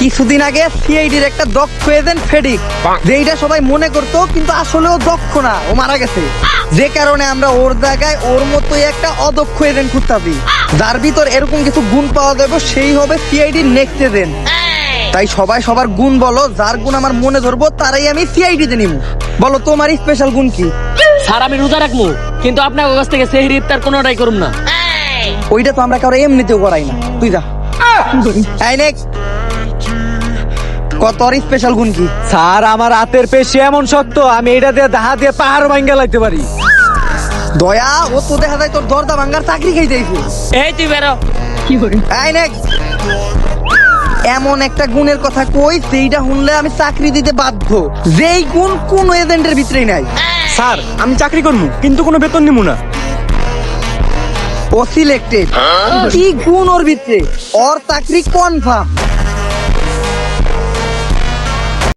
কিছুদিন আগে সিআইডির একটা দক্ষ এজেন্ট ফেডিক, যেটা সবাই মনে করতো কিন্তু আসলে ও দক্ষ না, ও মারা গেছে। যে কারণে আমরা ওর জায়গায় ওর মতোই একটা অদক্ষ এজেন্ট খুঁজতাছি, যার ভিতর এরকম কিছু গুণ পাওয়া যাবে, সেই হবে সিআইডির নেক্সট এজেন্ট। তাই সবাই সবার গুণ বলো, যার গুণ আমার মনে ধরবো তারাই আমি সিআইডিতে নিব। বলো তোমার স্পেশাল গুণ কি? স্যার আমি রোজা রাখবো, কিন্তু আপনার কাছ থেকে সেহরি ইফতার কোনোটাই করুম না। ওইটা তো আমরা কারো এমনিতেও করাই না, তুই যা। এই নেক্সট, কত স্পেশাল গুণ কি? স্যার আমার হাতের পেশি এমন শক্ত, আমি এটা দিয়ে দাহা দিয়ে পাহাড় ভাঙ্গা লাইতে পারি। দয়া, ও তো দেখা যায় তোর দরজা ভাঙ্গার চাকরি খেয়ে যাইছে। এই তুই বেরো। এই নেক্সট, এমন একটা গুণের কথা কই সেইটা শুনলে আমি চাকরি দিতে বাধ্য, যেই গুণ কোন এজেন্টের ভিতরেই নাই। স্যার আমি চাকরি করবো কিন্তু কোনো বেতন নিবো না। ও সিলেক্টেড। কি গুণ ওর ভিতরে, ওর চাকরি কনফার্ম।